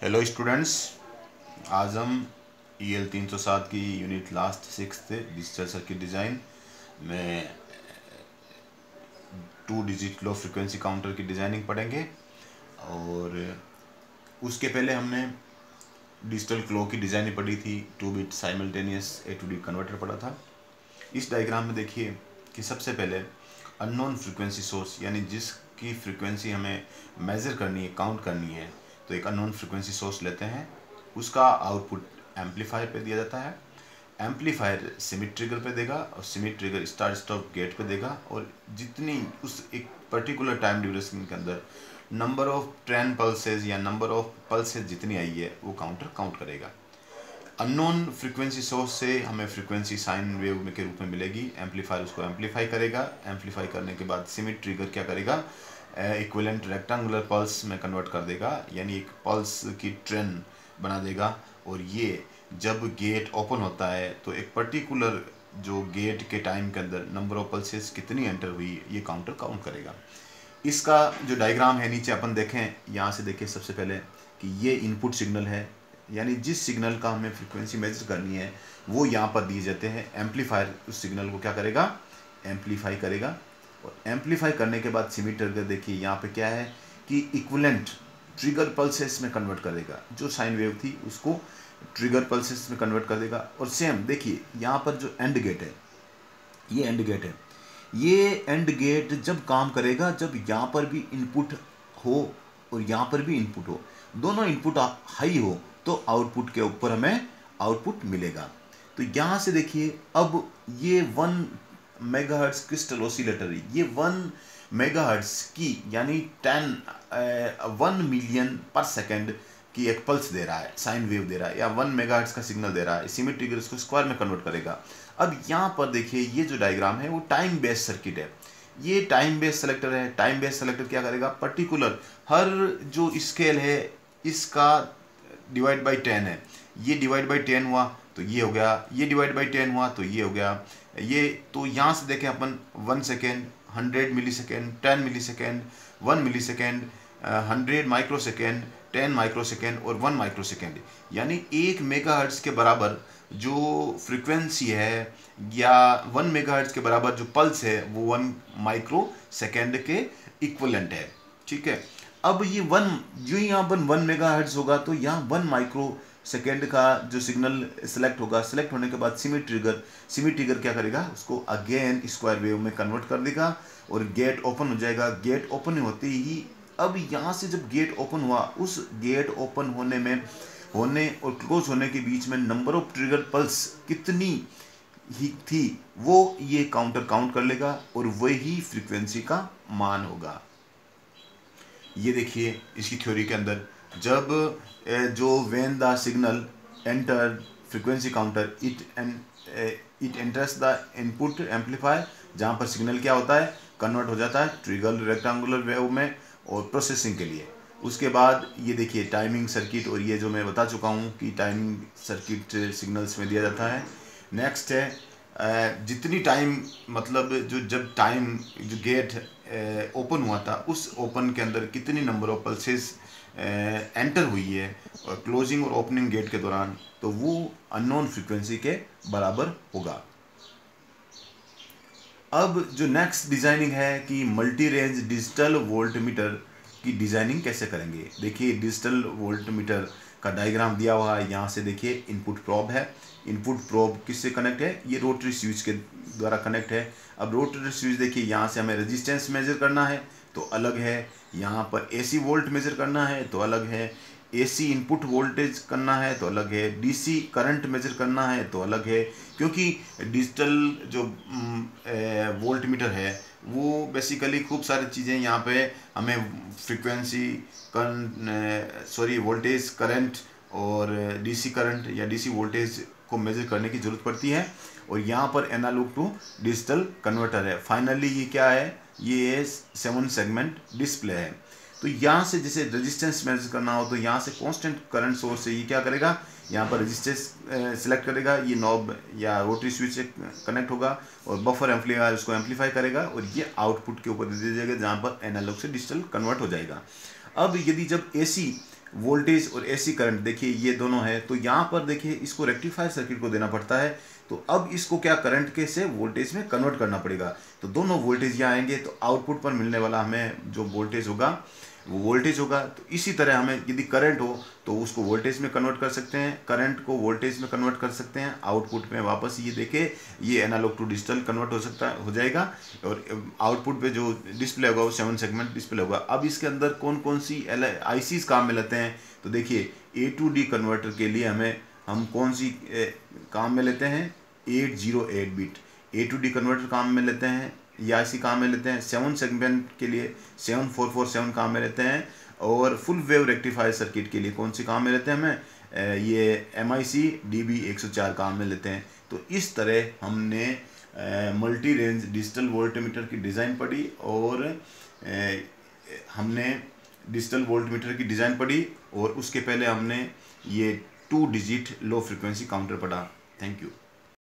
Hello students, आज हम EL 307 की unit last 6th digital circuit design में 2 डिजिट लो फ्रिक्वेंसी काउंटर की डिज़ाइनिंग पढ़ेंगे। और उसके पहले हमने डिजिटल क्लॉक की डिज़ाइनिंग पढ़ी थी, 2 बिट साइमल्टेनियस AD कन्वर्टर पढ़ा था। इस डायग्राम में देखिए कि सबसे पहले अननोन फ्रिक्वेंसी सोर्स, यानी जिसकी फ्रिक्वेंसी हमें मेज़र करनी है, काउंट करनी है, तो एक अननोन फ्रिक्वेंसी सोर्स लेते हैं। उसका आउटपुट एम्पलीफायर पे दिया जाता है। एम्पलीफायर सिमिट ट्रिगर पे देगा और Schmitt trigger start stop gate पे देगा। और जितनी उस एक पर्टिकुलर टाइम ड्यूरेशन के अंदर नंबर ऑफ 10 पल्सेज या नंबर ऑफ पल्सेज जितनी आई है वो काउंटर काउंट करेगा। अननोन फ्रिक्वेंसी सोर्स से हमें फ्रिक्वेंसी साइन वेव के रूप में मिलेगी। एम्पलीफायर उसको एम्पलीफाई करेगा। एम्पलीफाई करने के बाद सिमिट ट्रिगर क्या करेगा, इक्विवेलेंट रेक्टेंगुलर पल्स में कन्वर्ट कर देगा, यानी एक पल्स की ट्रेन बना देगा। और ये जब गेट ओपन होता है तो एक पर्टिकुलर जो गेट के टाइम के अंदर नंबर ऑफ पल्सेस कितनी एंटर हुई ये काउंटर काउंट करेगा। इसका जो डायग्राम है नीचे अपन देखें, यहाँ से देखिए सबसे पहले कि ये इनपुट सिग्नल है, यानी जिस सिग्नल का हमें फ्रिक्वेंसी मेजर करनी है वो यहाँ पर दिए जाते हैं। एम्पलीफायर उस सिग्नल को क्या करेगा, एम्पलीफाई करेगा। और एम्पलीफाई करने के बाद सिमिट ट्रिगर देखिए यहाँ पे क्या है कि इक्विवेलेंट ट्रिगर पल्सेस में कन्वर्ट करेगा। जो साइन वेव थी उसको ट्रिगर पल्सेस में कन्वर्ट कर देगा। और सेम देखिए यहाँ पर जो एंड गेट है, ये एंड गेट है, ये एंड गेट जब काम करेगा जब यहाँ पर भी इनपुट हो और यहाँ पर भी इनपुट हो, दोनों इनपुट हाई हो तो आउटपुट के ऊपर हमें आउटपुट मिलेगा। तो यहाँ से देखिए अब ये 1 मेगाहर्ट्ज क्रिस्टल ऑसिलेटर, ये 1 मेगाहर्ट्ज की यानी 1 मिलियन पर सेकेंड की एक पल्स दे रहा है, साइन वेव दे रहा है, या 1 मेगाहर्ट्ज का सिग्नल दे रहा है। सिमिट ट्रिगर इसको स्क्वायर में कन्वर्ट करेगा। अब यहाँ पर देखिए ये जो डायग्राम है वो टाइम बेस्ड सर्किट है। ये टाइम बेस्ड सेलेक्टर है। टाइम बेस्ड सेलेक्टर क्या करेगा, पर्टिकुलर हर जो स्केल है इसका डिवाइड बाई 10 है। ये डिवाइड बाई 10 हुआ तो ये हो गया, ये डिवाइड बाई 10 हुआ तो ये हो गया। ये तो यहाँ से देखें अपन 1 second, 100 millisecond, 10 millisecond, 1 millisecond, 100 microsecond, 10 microsecond और 1 माइक्रो सेकेंड, यानी 1 मेगाहर्ट्ज के बराबर जो फ्रिक्वेंसी है या 1 मेगाहर्ट्ज के बराबर जो पल्स है वो 1 माइक्रो सेकेंड के इक्विवेलेंट है। ठीक है। अब ये 1 जो यहाँ पर 1 मेगाहर्ट्ज होगा तो यहाँ 1 माइक्रो सेकेंड का जो सिग्नल सेलेक्ट होगा, सेलेक्ट होने के बाद सिमिट ट्रिगर क्या करेगा, उसको अगेन स्क्वायर वेव में कन्वर्ट कर देगा और गेट ओपन हो जाएगा। गेट ओपन होते ही अब यहाँ से जब गेट ओपन हुआ, उस गेट ओपन होने और क्लोज होने के बीच में नंबर ऑफ ट्रिगर पल्स कितनी ही थी वो ये काउंटर काउंट कर लेगा और वही फ्रीक्वेंसी का मान होगा। ये देखिए इसकी थ्योरी के अंदर जब जो when the signal enter frequency counter it enters the input amplifier, जहाँ पर सिग्नल क्या होता है, कन्वर्ट हो जाता है ट्रिगर रेक्टेंगुलर वेव में और प्रोसेसिंग के लिए। उसके बाद ये देखिए टाइमिंग सर्किट, और ये जो मैं बता चुका हूँ कि टाइमिंग सर्किट सिग्नल्स में दिया जाता है। नेक्स्ट है जितनी टाइम, मतलब जब टाइम जो गेट ओपन हुआ था उस ओपन के अंदर कितनी नंबर ऑफ पल्सेस एंटर हुई है और क्लोजिंग और ओपनिंग गेट के दौरान, तो वो अननोन फ्रीक्वेंसी के बराबर होगा। अब जो नेक्स्ट डिजाइनिंग है कि मल्टी रेंज डिजिटल वोल्टमीटर की डिजाइनिंग कैसे करेंगे। देखिए डिजिटल वोल्टमीटर का डायग्राम दिया हुआ है। यहाँ से देखिए इनपुट प्रोब है। इनपुट प्रोब किससे कनेक्ट है, ये रोटरी स्विच के द्वारा कनेक्ट है। अब रोटरी स्विच देखिए यहाँ से हमें रेजिस्टेंस मेजर करना है तो अलग है, यहाँ पर AC वोल्ट मेजर करना है तो अलग है, AC इनपुट वोल्टेज करना है तो अलग है, DC करंट मेजर करना है तो अलग है। क्योंकि डिजिटल जो वोल्टमीटर है वो बेसिकली खूब सारी चीज़ें यहाँ पे हमें फ्रीक्वेंसी वोल्टेज करंट और DC करंट या DC वोल्टेज को मेजर करने की ज़रूरत पड़ती है। और यहाँ पर एनालॉग टू डिजिटल कन्वर्टर है। फाइनली ये क्या है, ये 7 सेगमेंट डिस्प्ले है। तो यहाँ से जैसे रेजिस्टेंस मेजर करना हो तो यहाँ से कांस्टेंट करंट सोर्स से ये क्या करेगा, यहाँ पर रेजिस्टेंस सिलेक्ट करेगा, ये नॉब या रोटरी स्विच से कनेक्ट होगा और बफर एम्पलीफायर उसको एम्पलीफाई करेगा और ये आउटपुट के ऊपर दे दिया जाएगा जहाँ पर एनालॉग से डिजिटल कन्वर्ट हो जाएगा। अब यदि जब AC वोल्टेज और एसी करंट, देखिए ये दोनों है, तो यहाँ पर देखिए इसको रेक्टिफायर सर्किट को देना पड़ता है। तो अब इसको क्या करंट के से वोल्टेज में कन्वर्ट करना पड़ेगा। तो दोनों वोल्टेज यहाँ आएंगे, तो आउटपुट पर मिलने वाला हमें जो वोल्टेज होगा वो वोल्टेज होगा। तो इसी तरह हमें यदि करंट हो तो उसको वोल्टेज में कन्वर्ट कर सकते हैं, करंट को वोल्टेज में कन्वर्ट कर सकते हैं। आउटपुट में वापस ये देखे ये एनालॉग टू डिजिटल कन्वर्ट हो जाएगा, और आउटपुट पे जो डिस्प्ले होगा वो 7 सेगमेंट डिस्प्ले होगा। अब इसके अंदर कौन कौन सी आईसीज काम में लेते हैं, तो देखिए A2D कन्वर्टर के लिए हम कौन सी काम में लेते हैं, 808 बिट A2D कन्वर्टर काम में लेते हैं, या IC काम में लेते हैं। 7 सेगमेंट के लिए 7447 काम में लेते हैं, और फुल वेव रेक्टिफायर सर्किट के लिए कौन सी काम में लेते हैं ये MIC DB104 काम में लेते हैं। तो इस तरह हमने मल्टी रेंज डिजिटल वोल्टमीटर की डिज़ाइन पढ़ी, और हमने डिजिटल वोल्टमीटर की डिज़ाइन पढ़ी, और उसके पहले हमने ये 2 डिजिट लो फ्रिक्वेंसी काउंटर पढ़ा। Thank you.